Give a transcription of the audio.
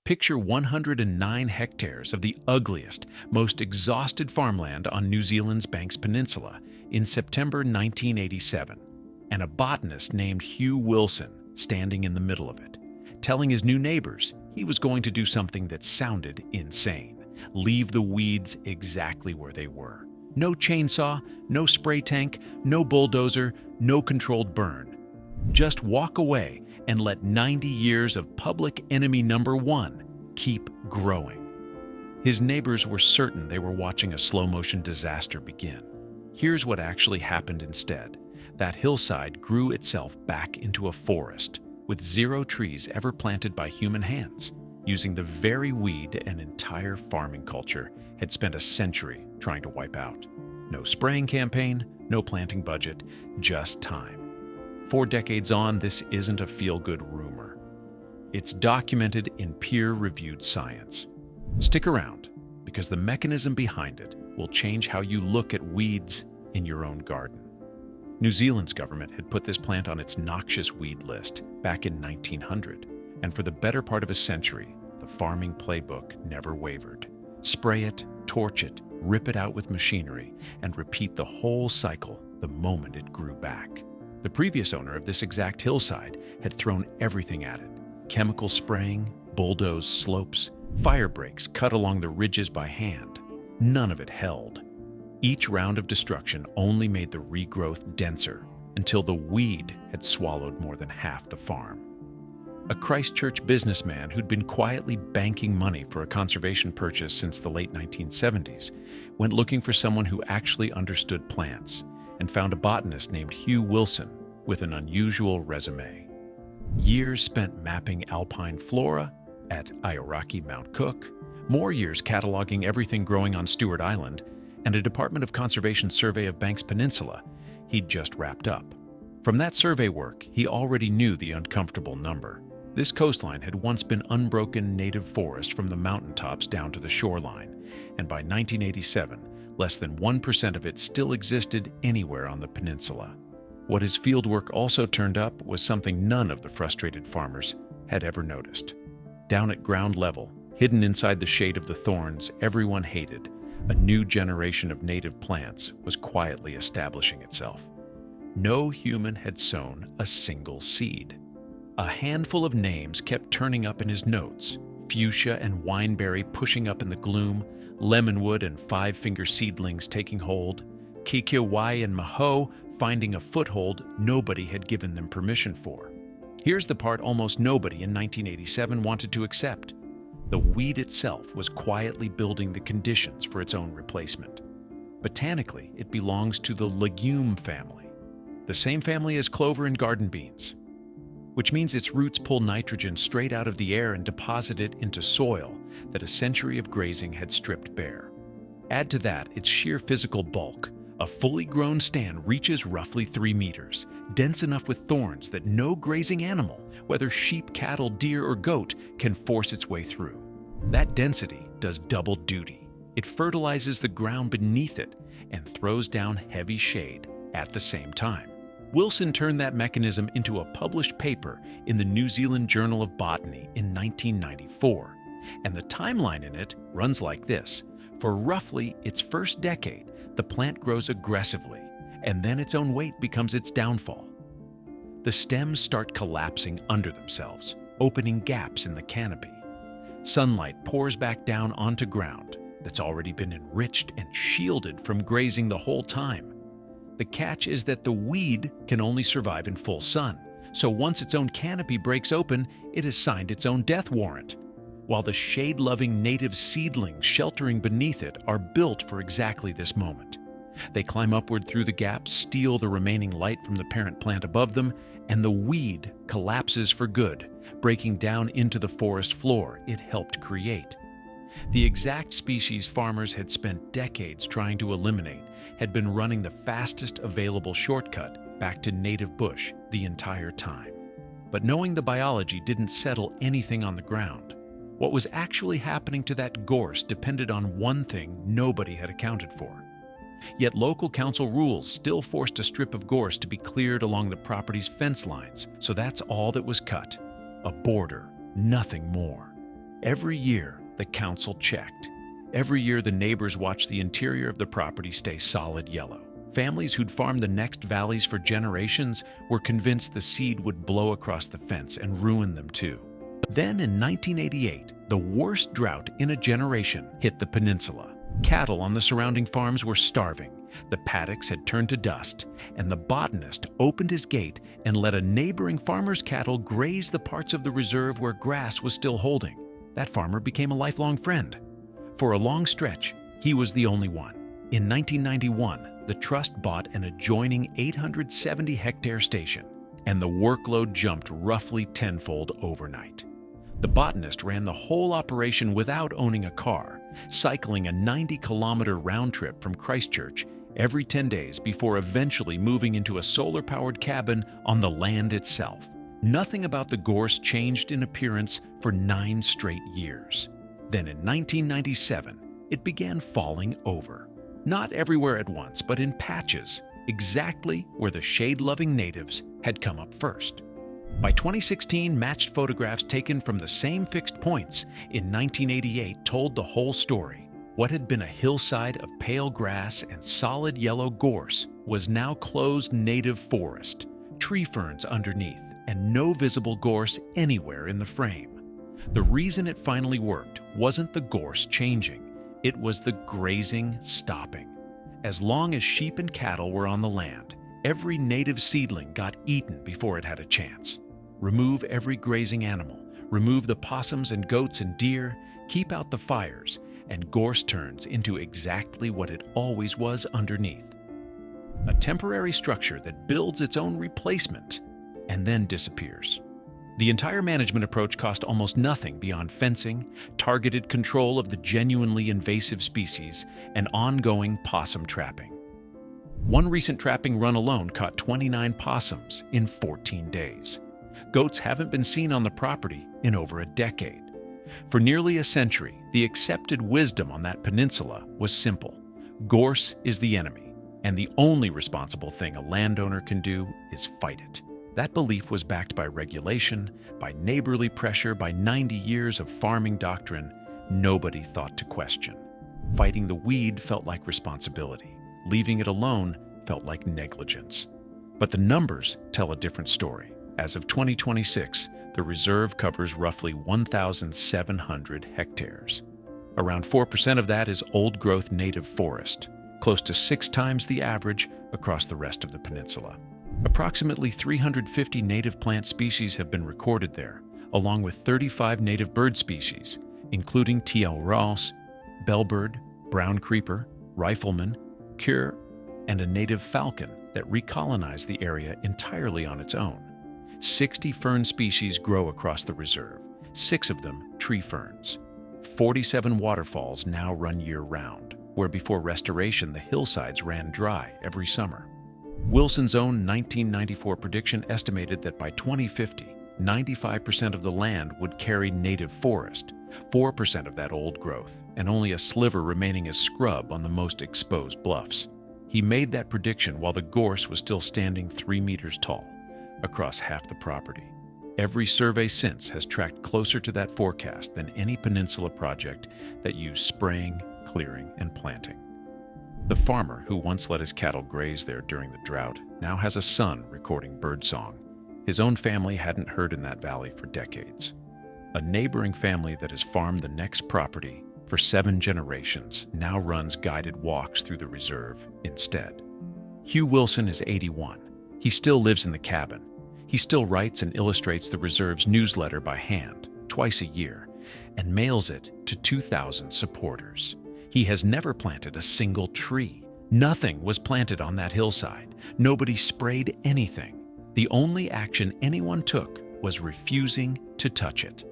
Picture 109 hectares of the ugliest, most exhausted farmland on New Zealand's Banks Peninsula in September 1987, and a botanist named Hugh Wilson standing in the middle of it, telling his new neighbors he was going to do something that sounded insane: leave the weeds exactly where they were. No chainsaw, no spray tank, no bulldozer, no controlled burn. Just walk away and let 90 years of public enemy number one keep growing. His neighbors were certain they were watching a slow-motion disaster begin. Here's what actually happened instead. That hillside grew itself back into a forest, with zero trees ever planted by human hands, using the very weed an entire farming culture had spent a century trying to wipe out. No spraying campaign, no planting budget, just time. 4 decades on, this isn't a feel-good rumor. It's documented in peer-reviewed science. Stick around, because the mechanism behind it will change how you look at weeds in your own garden. New Zealand's government had put this plant on its noxious weed list back in 1900, and for the better part of a century, the farming playbook never wavered. Spray it, torch it, rip it out with machinery, and repeat the whole cycle the moment it grew back. The previous owner of this exact hillside had thrown everything at it: chemical spraying, bulldozed slopes, fire breaks cut along the ridges by hand. None of it held. Each round of destruction only made the regrowth denser until the weed had swallowed more than half the farm. A Christchurch businessman who'd been quietly banking money for a conservation purchase since the late 1970s went looking for someone who actually understood plants, and found a botanist named Hugh Wilson with an unusual resume. Years spent mapping alpine flora at Ioraki Mount Cook, more years cataloging everything growing on Stewart Island, and a Department of Conservation survey of Banks Peninsula he'd just wrapped up. From that survey work, he already knew the uncomfortable number. This coastline had once been unbroken native forest from the mountaintops down to the shoreline, and by 1987, less than 1% of it still existed anywhere on the peninsula. What his fieldwork also turned up was something none of the frustrated farmers had ever noticed. Down at ground level, hidden inside the shade of the thorns everyone hated, a new generation of native plants was quietly establishing itself. No human had sown a single seed. A handful of names kept turning up in his notes: fuchsia and wineberry pushing up in the gloom, lemonwood and five-finger seedlings taking hold, kikiwai and maho finding a foothold nobody had given them permission for. Here's the part almost nobody in 1987 wanted to accept: the weed itself was quietly building the conditions for its own replacement. Botanically, it belongs to the legume family, the same family as clover and garden beans, which means its roots pull nitrogen straight out of the air and deposit it into soil that a century of grazing had stripped bare. Add to that its sheer physical bulk. A fully grown stand reaches roughly 3 meters, dense enough with thorns that no grazing animal, whether sheep, cattle, deer, or goat, can force its way through. That density does double duty. It fertilizes the ground beneath it and throws down heavy shade at the same time. Wilson turned that mechanism into a published paper in the New Zealand Journal of Botany in 1994, and the timeline in it runs like this. For roughly its first decade, the plant grows aggressively, and then its own weight becomes its downfall. The stems start collapsing under themselves, opening gaps in the canopy. Sunlight pours back down onto ground that's already been enriched and shielded from grazing the whole time. The catch is that the weed can only survive in full sun, so once its own canopy breaks open, it has signed its own death warrant, while the shade-loving native seedlings sheltering beneath it are built for exactly this moment. They climb upward through the gaps, steal the remaining light from the parent plant above them, and the weed collapses for good, breaking down into the forest floor it helped create. The exact species farmers had spent decades trying to eliminate had been running the fastest available shortcut back to native bush the entire time. But knowing the biology didn't settle anything on the ground. What was actually happening to that gorse depended on one thing nobody had accounted for. Yet local council rules still forced a strip of gorse to be cleared along the property's fence lines, so that's all that was cut. A border, nothing more. Every year, the council checked. Every year, the neighbors watched the interior of the property stay solid yellow. Families who'd farmed the next valleys for generations were convinced the seed would blow across the fence and ruin them too. Then in 1988, the worst drought in a generation hit the peninsula. Cattle on the surrounding farms were starving, the paddocks had turned to dust, and the botanist opened his gate and let a neighboring farmer's cattle graze the parts of the reserve where grass was still holding. That farmer became a lifelong friend. For a long stretch, he was the only one. In 1991, the trust bought an adjoining 870-hectare station, and the workload jumped roughly tenfold overnight. The botanist ran the whole operation without owning a car, cycling a 90-kilometer round trip from Christchurch every 10 days before eventually moving into a solar-powered cabin on the land itself. Nothing about the gorse changed in appearance for 9 straight years. Then in 1997, it began falling over. Not everywhere at once, but in patches, exactly where the shade-loving natives had come up first. By 2016, matched photographs taken from the same fixed points in 1988 told the whole story. What had been a hillside of pale grass and solid yellow gorse was now closed native forest, tree ferns underneath, and no visible gorse anywhere in the frame. The reason it finally worked wasn't the gorse changing, it was the grazing stopping. As long as sheep and cattle were on the land, every native seedling got eaten before it had a chance. Remove every grazing animal, remove the possums and goats and deer, keep out the fires, and gorse turns into exactly what it always was underneath. A temporary structure that builds its own replacement and then disappears. The entire management approach cost almost nothing beyond fencing, targeted control of the genuinely invasive species, and ongoing possum trapping. One recent trapping run alone caught 29 possums in 14 days. Goats haven't been seen on the property in over a decade. For nearly a century, the accepted wisdom on that peninsula was simple. Gorse is the enemy, and the only responsible thing a landowner can do is fight it. That belief was backed by regulation, by neighborly pressure, by 90 years of farming doctrine nobody thought to question. Fighting the weed felt like responsibility. Leaving it alone felt like negligence. But the numbers tell a different story. As of 2026, the reserve covers roughly 1,700 hectares. Around 4% of that is old-growth native forest, close to 6 times the average across the rest of the peninsula. Approximately 350 native plant species have been recorded there, along with 35 native bird species, including teal ross, bellbird, brown creeper, rifleman, cure, and a native falcon that recolonized the area entirely on its own. 60 fern species grow across the reserve, 6 of them tree ferns. 47 waterfalls now run year-round, where before restoration the hillsides ran dry every summer. Wilson's own 1994 prediction estimated that by 2050, 95% of the land would carry native forest, 4% of that old growth, and only a sliver remaining as scrub on the most exposed bluffs. He made that prediction while the gorse was still standing 3 meters tall across half the property. Every survey since has tracked closer to that forecast than any peninsula project that used spraying, clearing, and planting. The farmer who once let his cattle graze there during the drought now has a son recording birdsong. His own family hadn't heard in that valley for decades. A neighboring family that has farmed the next property for 7 generations now runs guided walks through the reserve instead. Hugh Wilson is 81. He still lives in the cabin. He still writes and illustrates the reserve's newsletter by hand, twice a year, and mails it to 2,000 supporters. He has never planted a single tree. Nothing was planted on that hillside. Nobody sprayed anything. The only action anyone took was refusing to touch it.